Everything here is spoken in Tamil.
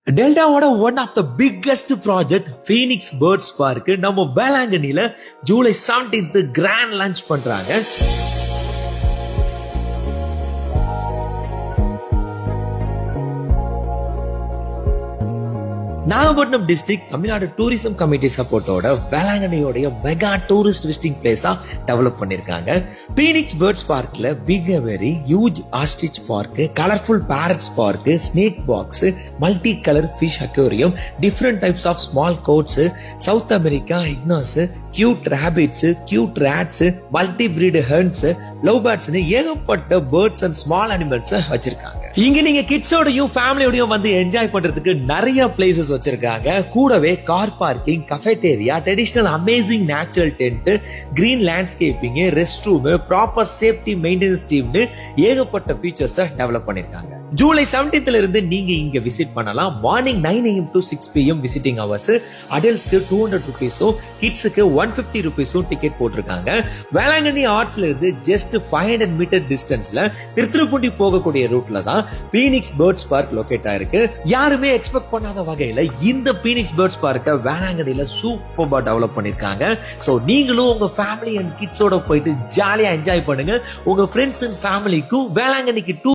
டெல்டாவோட one of the biggest project Phoenix birds park நம்ம வேளாங்கண்ணில ஜூலை 17th கிராண்ட் லான்ச் பண்றாங்க. Nagapattinam district Tamil Nadu tourism committee சப்போர்ட்டோட வேளாங்கண்ணியோடைய மெகா டூரிஸ்ட் விசிட்டிங் பிளேஸா டெவலப் பண்ணிருக்காங்க. பீனிக்ஸ் பேர்ட்ஸ் பார்க்ல big very huge ostrich park, colourful parrots park, snake box, multi colour fish aquarium, different types of small goats, South America iguanas, cute rabbits, cute rats, multi breed hens, love பேர்ட்ஸ்னு ஏகப்பட்ட பேர்ட்ஸ் அண்ட் ஸ்மால் அனிமல்ஸ் வச்சிருக்காங்க. இங்க நீங்க கிட்ஸோடையும் ஃபேமிலியோடையும் வந்து என்ஜாய் பண்றதுக்கு நிறைய பிளேசஸ் வச்சிருக்காங்க. கூடவே car parking, cafeteria, traditional amazing natural tent, green landscaping, rest room, proper safety maintenance டீம்னு ஏகப்பட்ட ஃபீச்சர்ஸ் டெவலப் பண்ணிருக்காங்க. ஜூலை 17th இருந்து நீங்க இங்க விசிட் பண்ணலாம். Morning 9 AM to 6 PM visiting hours. அடல்ட்ஸ்க்கு 200 rupees-உம் கிட்ஸுக்கு 150 rupees-உம் டிக்கெட் போட்டிருக்காங்க. வேளாங்கண்ணி ஆர்ட்ஸ்ல இருந்து ஜஸ்ட் 500 மீட்டர் டிஸ்டன்ஸ்ல திருத்துறைப்பூண்டி போகக்கூடிய ரூட்ல தான் பீனிக்ஸ் பேர்ட்ஸ் பார்க் லொகேட் ஆயிருக்கு. யாருமே எக்ஸ்பெக்ட் பண்ணாத வகையில இந்த பீனிக்ஸ் பேர்ட்ஸ் பார்க்க வேளாங்கண்ணில சூப்பரா டெவலப் பண்ணிருக்காங்க. சோ நீங்களும் உங்க ஃபேமிலி அண்ட் கிட்ஸோட போயிட்டு ஜாலியா என்ஜாய் பண்ணுங்க. உங்க ஃப்ரெண்ட்ஸ் அண்ட் ஃபேமிலிக்கும் வேளாங்கண்ணிக்கு